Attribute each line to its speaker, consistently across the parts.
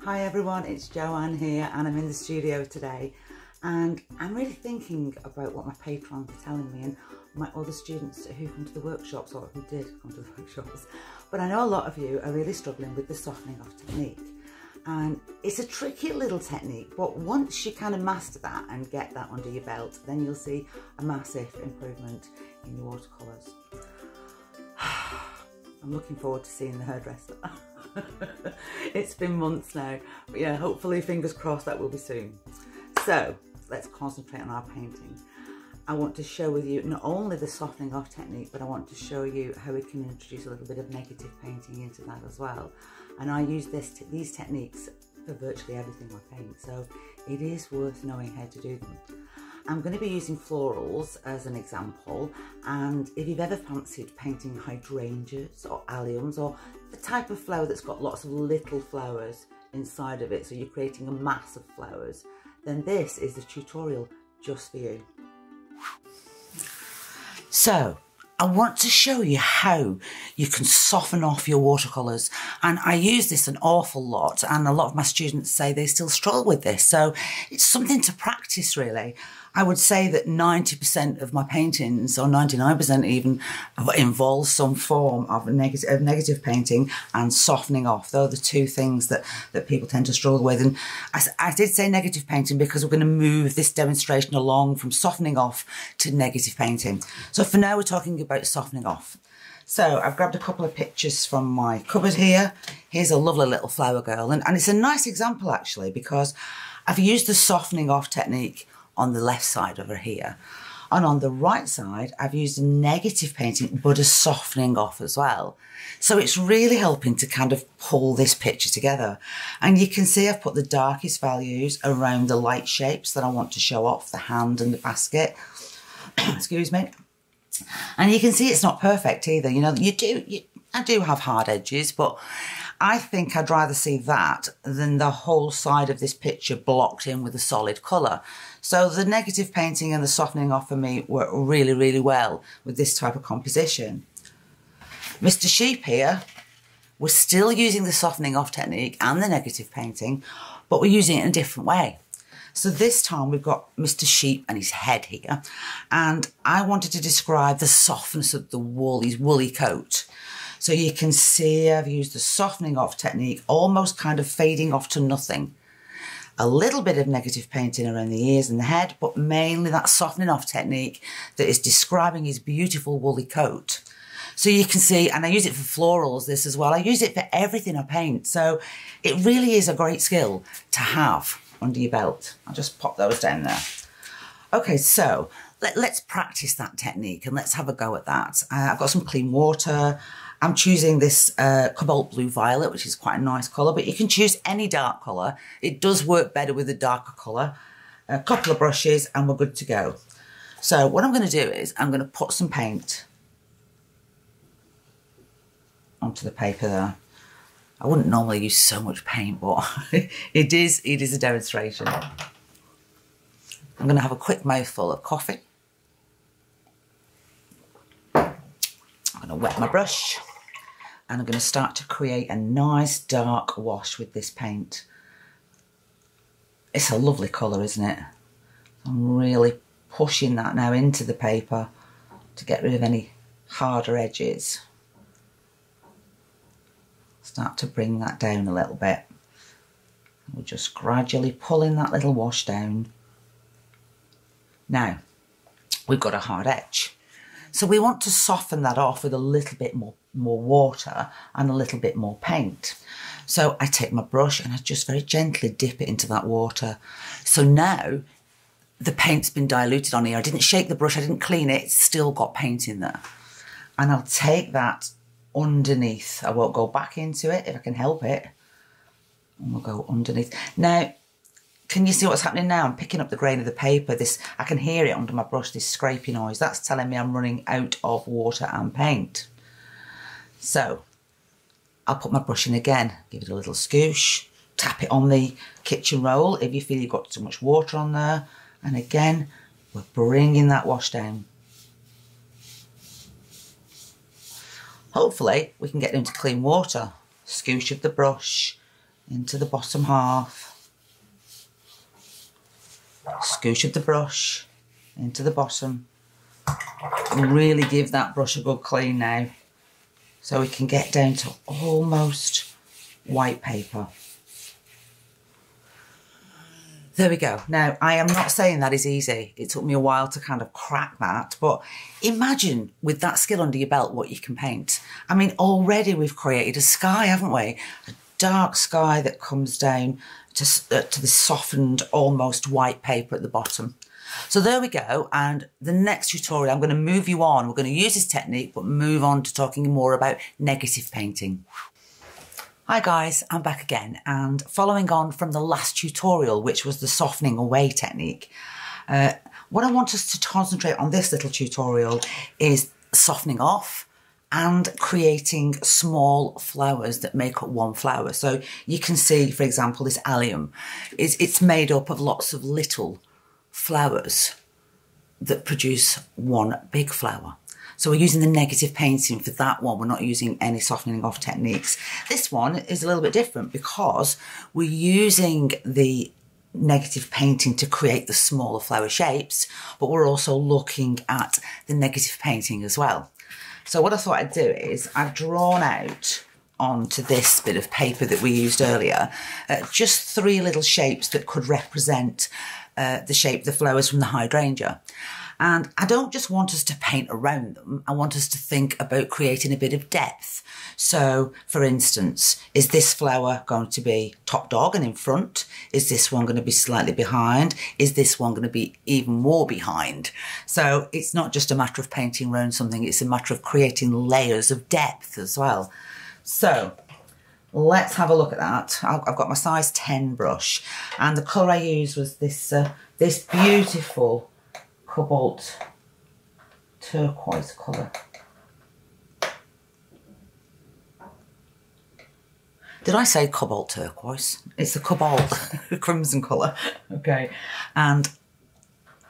Speaker 1: Hi everyone, it's Joanne here and I'm in the studio today and I'm really thinking about what my patrons are telling me and my other students who come to the workshops or who did come to the workshops. But I know a lot of you are really struggling with the softening off technique, and it's a tricky little technique, but once you kind of master that and get that under your belt, then you'll see a massive improvement in your watercolours. I'm looking forward to seeing the hairdresser. It's been months now, but yeah, hopefully, fingers crossed, that will be soon. So let's concentrate on our painting. I want to share with you not only the softening off technique, but I want to show you how we can introduce a little bit of negative painting into that as well. And I use these techniques for virtually everything I paint, so it is worth knowing how to do them. I'm going to be using florals as an example, and if you've ever fancied painting hydrangeas or alliums, or the type of flower that's got lots of little flowers inside of it, so you're creating a mass of flowers, then this is the tutorial just for you. So I want to show you how you can soften off your watercolours, and I use this an awful lot, and a lot of my students say they still struggle with this, so it's something to practice really. I would say that 90% of my paintings, or 99% even, involve some form of negative painting and softening off. Those are the two things that people tend to struggle with. And I did say negative painting because we're going to move this demonstration along from softening off to negative painting. So for now, we're talking about softening off. So I've grabbed a couple of pictures from my cupboard here. Here's a lovely little flower girl. And it's a nice example actually, because I've used the softening off technique on the left side over here. And on the right side, I've used a negative painting, but a softening off as well. So it's really helping to kind of pull this picture together. And you can see I've put the darkest values around the light shapes that I want to show off, the hand and the basket. Excuse me. And you can see it's not perfect either. You know, I do have hard edges, but I think I'd rather see that than the whole side of this picture blocked in with a solid colour. So the negative painting and the softening off for me work really, really well with this type of composition. Mr. Sheep here, we're still using the softening off technique and the negative painting, but we're using it in a different way. So this time we've got Mr. Sheep and his head here, and I wanted to describe the softness of the wool, his woolly coat. So you can see I've used the softening off technique, almost kind of fading off to nothing. A little bit of negative painting around the ears and the head, but mainly that softening off technique that is describing his beautiful woolly coat. So you can see, and I use it for florals, this as well. I use it for everything I paint. So it really is a great skill to have under your belt. I'll just pop those down there. Okay, so let's practice that technique and let's have a go at that. I've got some clean water. I'm choosing this cobalt blue violet, which is quite a nice colour, but you can choose any dark colour. It does work better with a darker colour. A couple of brushes and we're good to go. So what I'm going to do is I'm going to put some paint onto the paper there. I wouldn't normally use so much paint, but it is a demonstration. I'm going to have a quick mouthful of coffee. I'm going to wet my brush and I'm going to start to create a nice dark wash with this paint. It's a lovely colour, isn't it? I'm really pushing that now into the paper to get rid of any harder edges. Start to bring that down a little bit. We're just gradually pulling that little wash down. Now, we've got a hard edge. So we want to soften that off with a little bit more water and a little bit more paint. So I take my brush and I just very gently dip it into that water. So now the paint's been diluted on here. I didn't shake the brush, I didn't clean it, it's still got paint in there. And I'll take that underneath. I won't go back into it if I can help it. And we'll go underneath. Now, can you see what's happening now? I'm picking up the grain of the paper. I can hear it under my brush, this scrapey noise. That's telling me I'm running out of water and paint. So I'll put my brush in again, give it a little scoosh, tap it on the kitchen roll if you feel you've got too much water on there. And again, we're bringing that wash down. Hopefully we can get into clean water. Scoosh of the brush, into the bottom half. Scooch of the brush into the bottom. Really give that brush a good clean now, so we can get down to almost white paper. There we go. Now, I am not saying that is easy. It took me a while to kind of crack that, but imagine with that skill under your belt what you can paint. I mean, already we've created a sky, haven't we? A dark sky that comes down to this softened, almost white paper at the bottom. So there we go. And the next tutorial, I'm going to move you on. We're going to use this technique, but move on to talking more about negative painting. Hi guys, I'm back again, and following on from the last tutorial, which was the softening away technique, what I want us to concentrate on this little tutorial is softening off and creating small flowers that make up one flower. So you can see, for example, this allium, it's made up of lots of little flowers that produce one big flower. So we're using the negative painting for that one. We're not using any softening off techniques. This one is a little bit different because we're using the negative painting to create the smaller flower shapes, but we're also looking at the negative painting as well. So what I thought I'd do is I've drawn out onto this bit of paper that we used earlier, just 3 little shapes that could represent the shape of the flowers from the hydrangea. And I don't just want us to paint around them, I want us to think about creating a bit of depth. So, for instance, is this flower going to be top dog and in front? Is this one going to be slightly behind? Is this one going to be even more behind? So it's not just a matter of painting around something, it's a matter of creating layers of depth as well. So let's have a look at that. I've got my size 10 brush, and the colour I used was this beautiful cobalt turquoise colour. Did I say cobalt turquoise? It's the cobalt crimson colour. Okay, and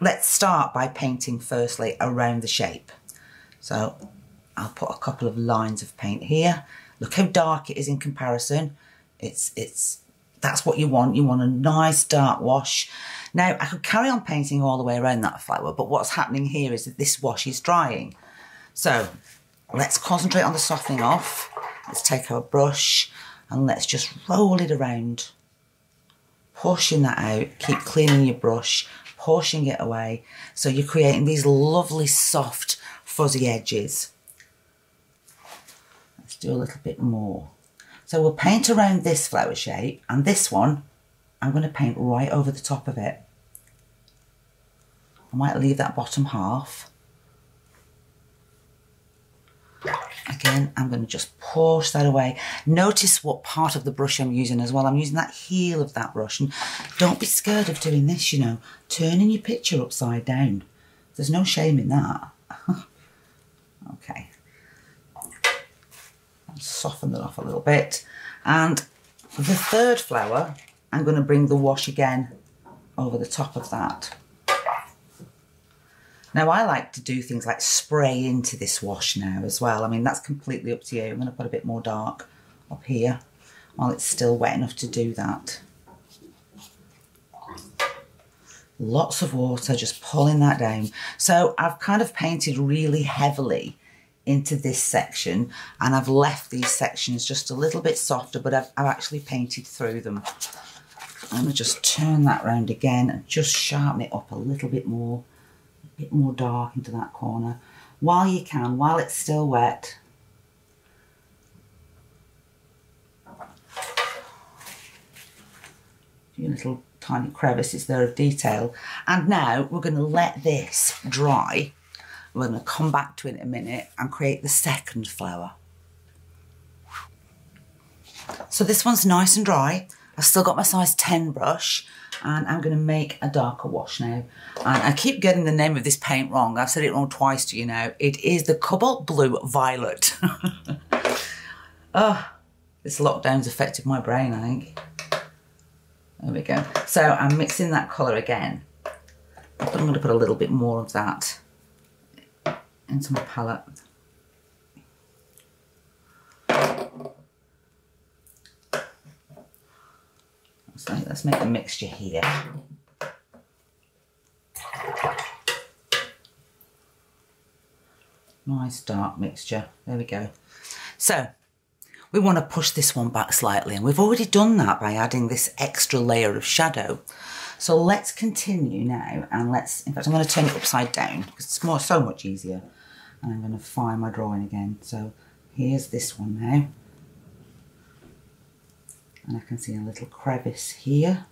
Speaker 1: let's start by painting firstly around the shape. So I'll put a couple of lines of paint here. Look how dark it is in comparison. That's what you want. You want a nice dark wash. Now, I could carry on painting all the way around that flower, but what's happening here is that this wash is drying. So let's concentrate on the softening off. Let's take our brush and let's just roll it around, pushing that out. Keep cleaning your brush, pushing it away. So you're creating these lovely, soft, fuzzy edges. Let's do a little bit more. So we'll paint around this flower shape, and this one, I'm going to paint right over the top of it. I might leave that bottom half. Again, I'm going to just push that away. Notice what part of the brush I'm using as well. I'm using that heel of that brush, and don't be scared of doing this, you know, turning your picture upside down. There's no shame in that. Okay. Soften that off a little bit, and the third flower I'm going to bring the wash again over the top of that. Now I like to do things like spray into this wash now as well. I mean, that's completely up to you. I'm going to put a bit more dark up here while it's still wet enough to do that. Lots of water, just pulling that down. So I've kind of painted really heavily into this section, and I've left these sections just a little bit softer, but I've actually painted through them. I'm going to just turn that round again and just sharpen it up a little bit more dark into that corner while you can, while it's still wet. few little tiny crevices there of detail. And now we're going to let this dry. We're going to come back to it in a minute and create the second flower. So this one's nice and dry. I've still got my size 10 brush, and I'm going to make a darker wash now. And I keep getting the name of this paint wrong. I've said it wrong twice to you now. It is the Cobalt Blue Violet. Oh, this lockdown's affected my brain, I think. There we go. So I'm mixing that colour again. But I'm going to put a little bit more of that into my palette. let's make a mixture here. Nice dark mixture. There we go. So we want to push this one back slightly, and we've already done that by adding this extra layer of shadow. So let's continue now, and in fact I'm going to turn it upside down because it's so much easier. And I'm going to find my drawing again. So here's this one now. And I can see a little crevice here.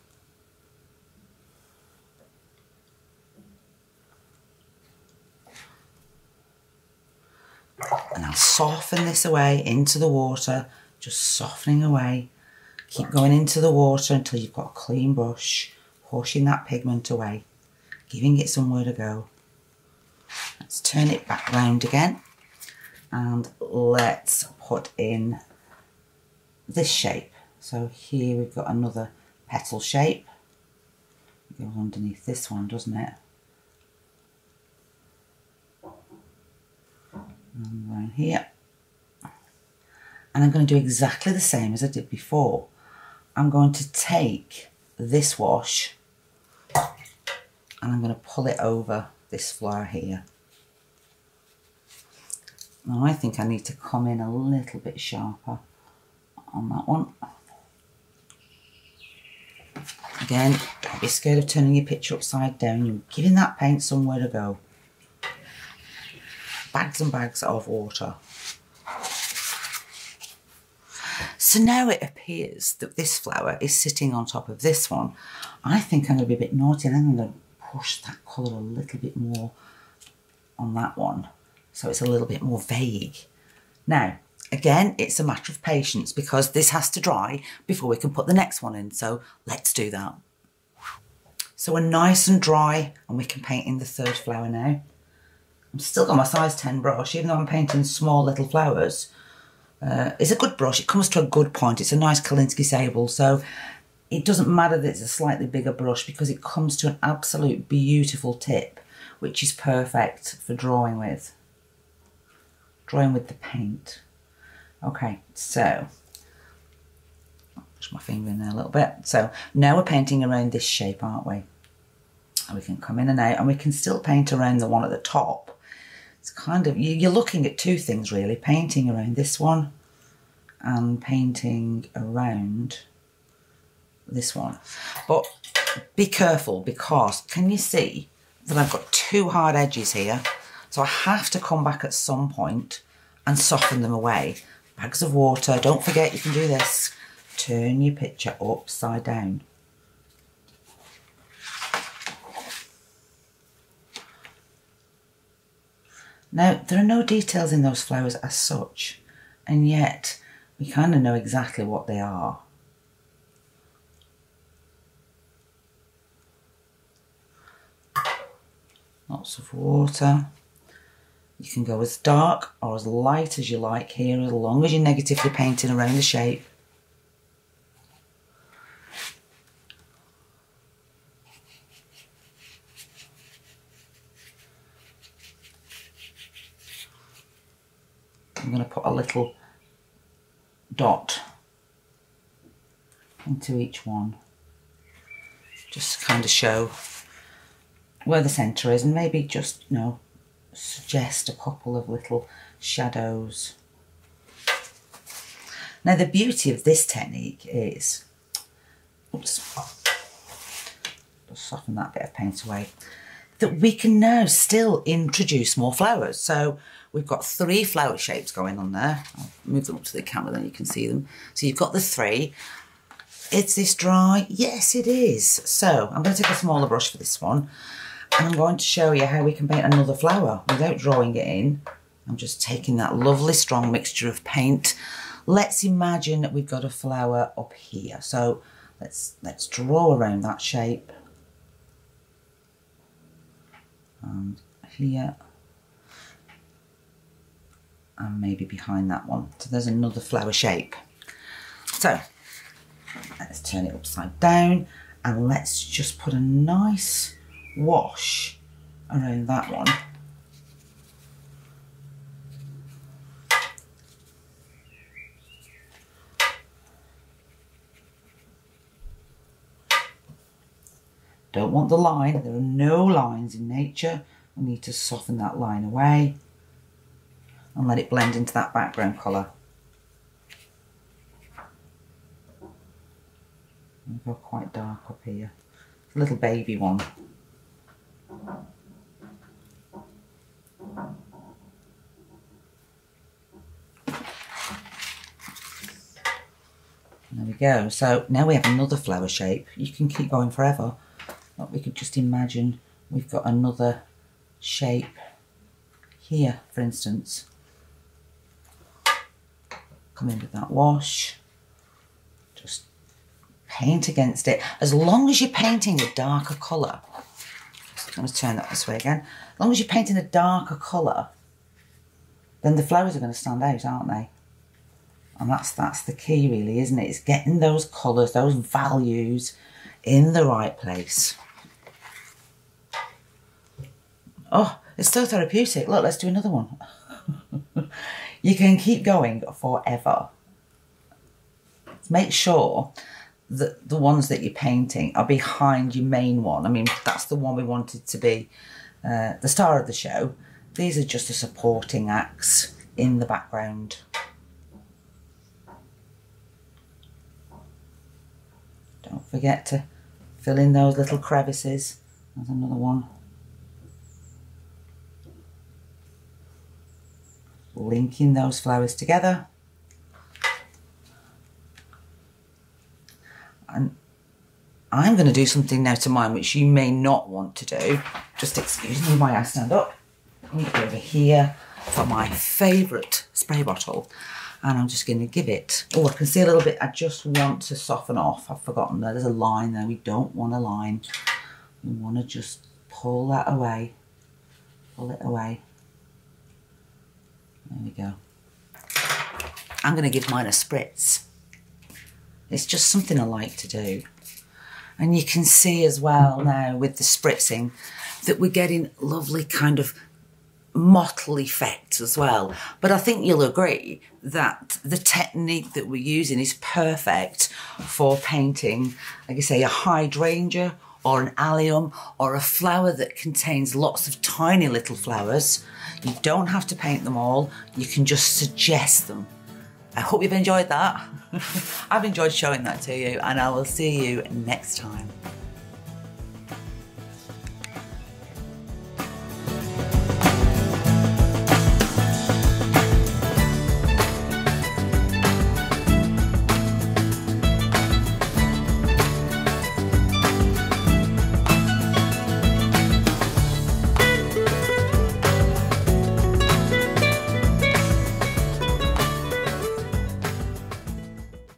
Speaker 1: And I'll soften this away into the water, just softening away. Keep going into the water until you've got a clean brush, pushing that pigment away, giving it somewhere to go. Let's turn it back round again, and let's put in this shape. So here we've got another petal shape. It goes underneath this one, doesn't it? And around here. And I'm going to do exactly the same as I did before. I'm going to take this wash and I'm going to pull it over this flower here. Now I think I need to come in a little bit sharper on that one. Again, don't be scared of turning your picture upside down. You're giving that paint somewhere to go. Bags and bags of water. So now it appears that this flower is sitting on top of this one. I think I'm going to be a bit naughty, and I'm going to push that colour a little bit more on that one, so it's a little bit more vague. Now, again, it's a matter of patience because this has to dry before we can put the next one in, so let's do that. So we're nice and dry, and we can paint in the third flower now. I've still got my size 10 brush, even though I'm painting small little flowers. It's a good brush, it comes to a good point. It's a nice Kolinsky sable, so it doesn't matter that it's a slightly bigger brush because it comes to an absolute beautiful tip, which is perfect for drawing with the paint. Okay, so push my finger in there a little bit. So now we're painting around this shape, aren't we? And we can come in and out, and we can still paint around the one at the top. It's kind of, you're looking at two things really, painting around this one and painting around this one. But be careful because, can you see that I've got two hard edges here? So I have to come back at some point and soften them away. Bags of water, don't forget you can do this. Turn your picture upside down. Now, there are no details in those flowers as such, and yet we kind of know exactly what they are. Lots of water. You can go as dark or as light as you like here, as long as you're negatively painting around the shape. I'm going to put a little dot into each one, just to kind of show where the centre is, and maybe just, you know, suggest a couple of little shadows. Now the beauty of this technique is, oops, just soften that bit of paint away, that we can now still introduce more flowers. So we've got 3 flower shapes going on there. I'll move them up to the camera, then you can see them. So you've got the 3. Is this dry? Yes, it is. So I'm going to take a smaller brush for this one, and I'm going to show you how we can paint another flower without drawing it in. I'm just taking that lovely strong mixture of paint. Let's imagine that we've got a flower up here. So let's draw around that shape. And here. And maybe behind that one. So there's another flower shape. So let's turn it upside down, and let's just put a nice wash around that one. Don't want the line. There are no lines in nature. We need to soften that line away and let it blend into that background colour. I'll go quite dark up here. It's a little baby one. There we go. So now we have another flower shape. You can keep going forever. But we could just imagine we've got another shape here, for instance. Come in with that wash. Just paint against it. As long as you're painting a darker colour. I'm going to turn that this way again. As long as you're painting a darker colour, then the flowers are going to stand out, aren't they? And that's the key really, isn't it? It's getting those colours, those values in the right place. Oh, it's so therapeutic. Look, let's do another one. You can keep going forever. Make sure that the ones that you're painting are behind your main one. I mean, that's the one we wanted to be the star of the show. These are just the supporting acts in the background. Don't forget to fill in those little crevices. There's another one. Linking those flowers together. And I'm going to do something now to mine which you may not want to do. Just excuse me while I stand up. I'm going to go over here for my favourite spray bottle. And I'm just going to give it, oh, I can see a little bit, I just want to soften off. I've forgotten that there's a line there. We don't want a line. We want to just pull that away. Pull it away. There we go. I'm going to give mine a spritz. It's just something I like to do. And you can see as well now with the spritzing that we're getting lovely kind of mottle effect as well. But I think you'll agree that the technique that we're using is perfect for painting, like I say, a hydrangea or an allium or a flower that contains lots of tiny little flowers. You don't have to paint them all. You can just suggest them. I hope you've enjoyed that. I've enjoyed showing that to you, and I will see you next time.